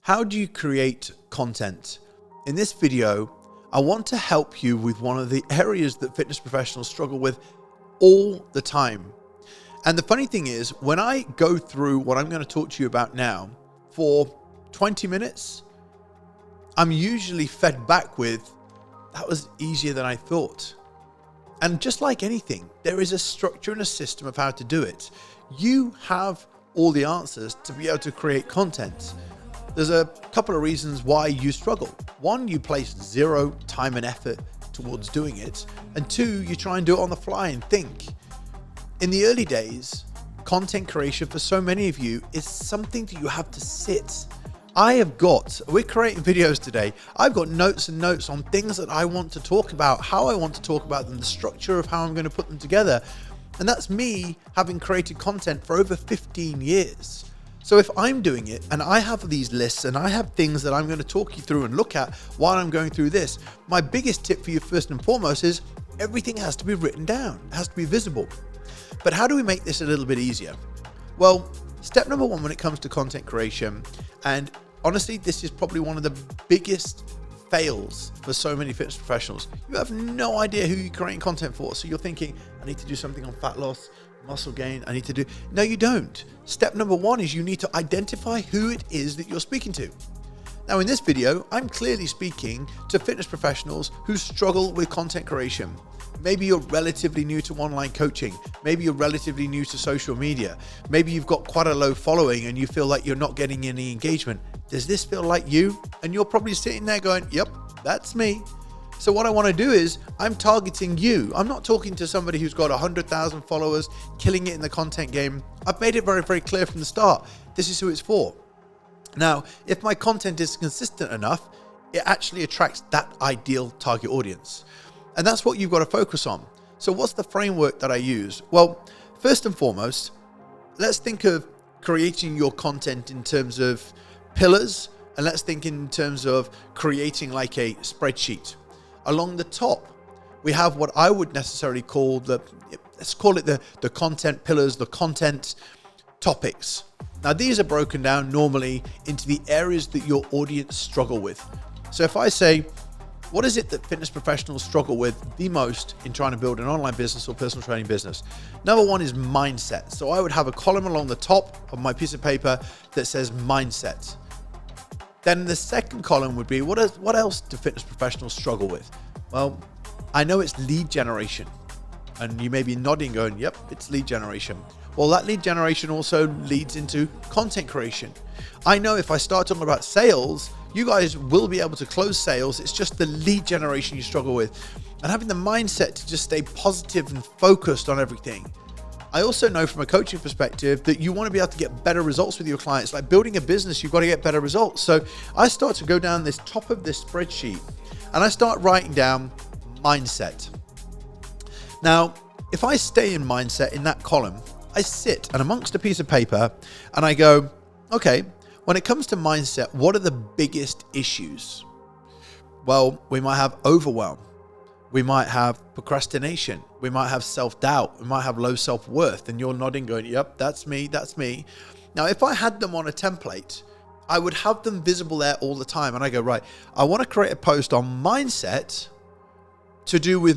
How do you create content? In this video, I want to help you with one of the areas that fitness professionals struggle with all the time. And the funny thing is, when I go through what I'm going to talk to you about now for 20 minutes, I'm usually fed back with, that was easier than I thought. And just like anything, there is a structure and a system of how to do it. You have all the answers to be able to create content. There's a couple of reasons why you struggle. One, you place zero time and effort towards doing it. And two, you try and do it on the fly and think. In the early days, content creation for so many of you is something that you have to sit. We're creating videos today. I've got notes and notes on things that I want to talk about, how I want to talk about them, the structure of how I'm going to put them together. And that's me having created content for over 15 years. So if I'm doing it and I have these lists and I have things that I'm going to talk you through and look at while I'm going through this, my biggest tip for you first and foremost is everything has to be written down. It has to be visible. But how do we make this a little bit easier? Well, step number one when it comes to content creation, and honestly, this is probably one of the biggest fails for so many fitness professionals. You have no idea who you're creating content for. So you're thinking, I need to do something on fat loss, muscle gain, No, you don't. Step number one is you need to identify who it is that you're speaking to. Now in this video, I'm clearly speaking to fitness professionals who struggle with content creation. Maybe you're relatively new to online coaching. Maybe you're relatively new to social media. Maybe you've got quite a low following and you feel like you're not getting any engagement. Does this feel like you? And you're probably sitting there going, yep, that's me. So what I want to do is I'm targeting you. I'm not talking to somebody who's got 100,000 followers, killing it in the content game. I've made it very, very clear from the start. This is who it's for. Now, if my content is consistent enough, it actually attracts that ideal target audience. And that's what you've got to focus on. So what's the framework that I use? Well, first and foremost, let's think of creating your content in terms of pillars, and let's think in terms of creating like a spreadsheet. Along the top, we have what I would necessarily call let's call it the content pillars, the content topics. Now, these are broken down normally into the areas that your audience struggle with. So if I say, what is it that fitness professionals struggle with the most in trying to build an online business or personal training business? Number one is mindset. So I would have a column along the top of my piece of paper that says mindset. Then the second column would be, what else do fitness professionals struggle with? Well, I know it's lead generation. And you may be nodding going, yep, it's lead generation. Well, that lead generation also leads into content creation. I know if I start talking about sales, you guys will be able to close sales. It's just the lead generation you struggle with. And having the mindset to just stay positive and focused on everything. I also know from a coaching perspective that you want to be able to get better results with your clients. Like building a business, you've got to get better results. So I start to go down this top of this spreadsheet and I start writing down mindset. Now, if I stay in mindset in that column, I sit and amongst a piece of paper and I go, okay, when it comes to mindset, what are the biggest issues? Well, we might have overwhelm. We might have procrastination. We might have self-doubt. We might have low self-worth. And you're nodding going, yep, that's me, that's me. Now, if I had them on a template, I would have them visible there all the time. And I go, right, I want to create a post on mindset to do with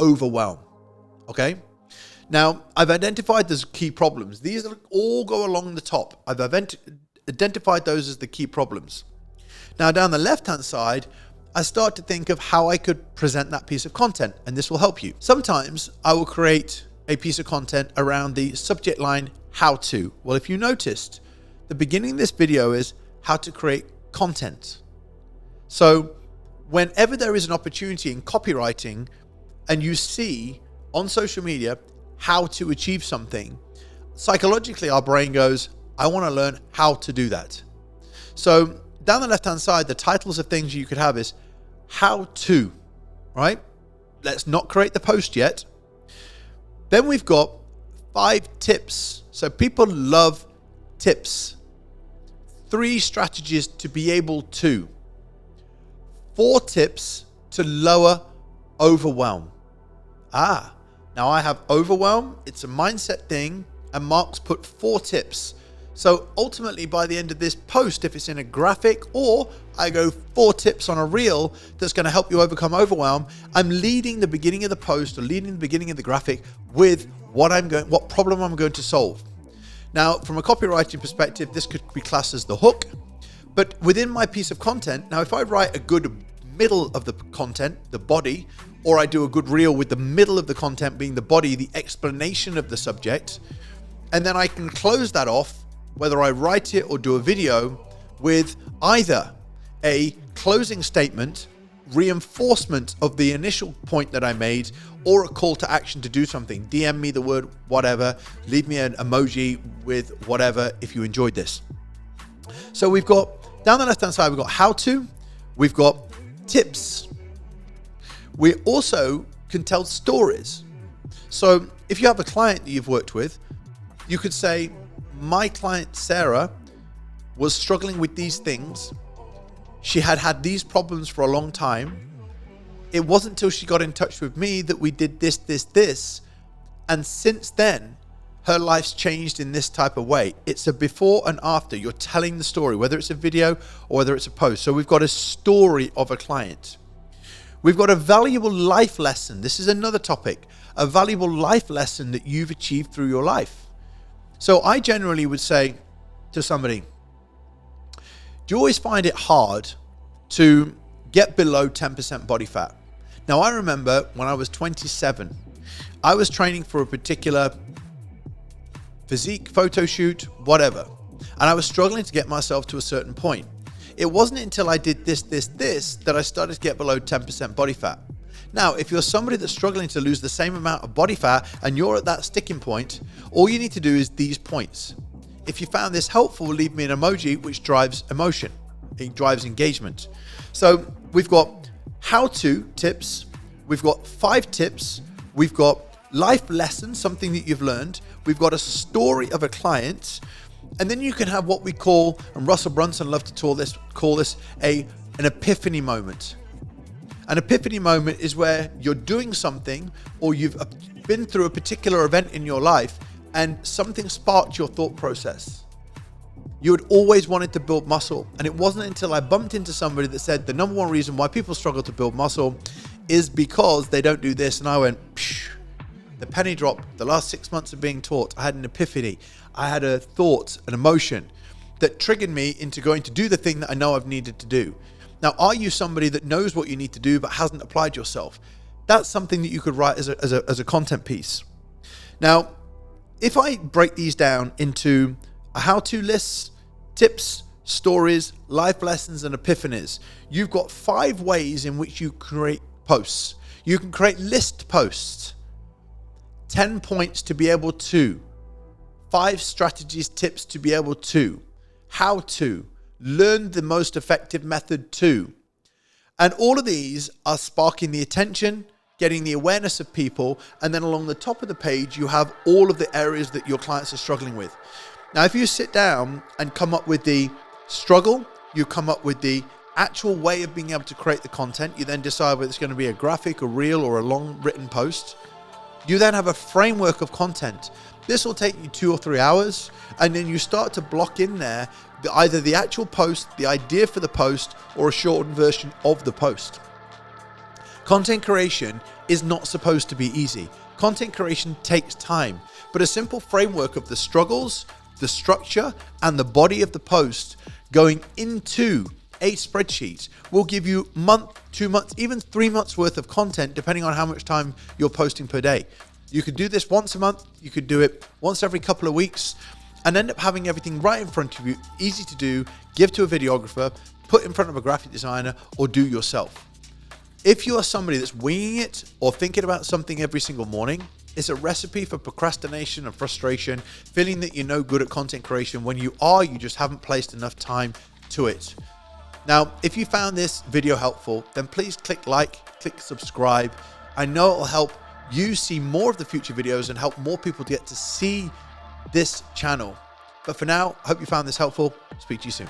overwhelm. Okay. Now, I've identified those key problems. These all go along the top. I've identified those as the key problems. Now, down the left-hand side, I start to think of how I could present that piece of content, and this will help you. Sometimes I will create a piece of content around the subject line, how to. Well, if you noticed, the beginning of this video is how to create content. So whenever there is an opportunity in copywriting and you see on social media how to achieve something, psychologically our brain goes, I want to learn how to do that. So down the left-hand side, the titles of things you could have is how to, right? Let's not create the post yet. Then we've got 5 tips. So people love tips. 3 strategies to be able to. 4 tips to lower overwhelm. Now I have overwhelm. It's a mindset thing. And Mark's put 4 tips. So ultimately, by the end of this post, if it's in a graphic or I go 4 tips on a reel that's going to help you overcome overwhelm, I'm leading the beginning of the post or leading the beginning of the graphic with what problem I'm going to solve. Now, from a copywriting perspective, this could be classed as the hook, but within my piece of content, now if I write a good middle of the content, the body, or I do a good reel with the middle of the content being the body, the explanation of the subject, and then I can close that off, whether I write it or do a video, with either a closing statement, reinforcement of the initial point that I made, or a call to action to do something. DM me the word whatever, leave me an emoji with whatever if you enjoyed this. So we've got, down the left-hand side, we've got how to, we've got tips. We also can tell stories. So if you have a client that you've worked with, you could say, my client Sarah was struggling with these things. She had had these problems for a long time. It wasn't until she got in touch with me that we did this. And since then, her life's changed in this type of way. It's a before and after. You're telling the story, whether it's a video or whether it's a post. So we've got a story of a client. We've got a valuable life lesson. This is another topic, a valuable life lesson that you've achieved through your life. So I generally would say to somebody, do you always find it hard to get below 10% body fat? Now, I remember when I was 27, I was training for a particular physique, photo shoot, whatever. And I was struggling to get myself to a certain point. It wasn't until I did this that I started to get below 10% body fat. Now, if you're somebody that's struggling to lose the same amount of body fat and you're at that sticking point, all you need to do is these points. If you found this helpful, leave me an emoji, which drives emotion. It drives engagement. So we've got how-to tips. We've got 5 tips. We've got life lessons, something that you've learned. We've got a story of a client. And then you can have what we call, and Russell Brunson loved to call this an epiphany moment. An epiphany moment is where you're doing something or you've been through a particular event in your life and something sparked your thought process. You had always wanted to build muscle, and it wasn't until I bumped into somebody that said the number one reason why people struggle to build muscle is because they don't do this. And I went, phew, the penny dropped. The last 6 months of being taught, I had an epiphany. I had a thought, an emotion that triggered me into going to do the thing that I know I've needed to do. Now, are you somebody that knows what you need to do but hasn't applied yourself? That's something that you could write as a content piece. Now, if I break these down into a how-to list, tips, stories, life lessons, and epiphanies, you've got 5 ways in which you create posts. You can create list posts, 10 points to be able to, 5 strategies, tips to be able to, how to, learn the most effective method to. And all of these are sparking the attention, getting the awareness of people, and then along the top of the page, you have all of the areas that your clients are struggling with. Now, if you sit down and come up with the struggle, you come up with the actual way of being able to create the content, you then decide whether it's going to be a graphic, a reel, or a long written post. You then have a framework of content. This will take you 2 or 3 hours, and then you start to block in there either the actual post, the idea for the post, or a shortened version of the post. Content creation is not supposed to be easy. Content creation takes time, but a simple framework of the struggles, the structure, and the body of the post going into a spreadsheet will give you month, 2 months, even 3 months worth of content, depending on how much time you're posting per day. You could do this once a month. You could do it once every couple of weeks and end up having everything right in front of you, easy to do, give to a videographer, put in front of a graphic designer, or do yourself. If you are somebody that's winging it or thinking about something every single morning, it's a recipe for procrastination and frustration, feeling that you're no good at content creation when you are, you just haven't placed enough time to it. Now, if you found this video helpful, then please click like, click subscribe. I know it will help you see more of the future videos and help more people to get to see this channel. But for now, I hope you found this helpful. Speak to you soon.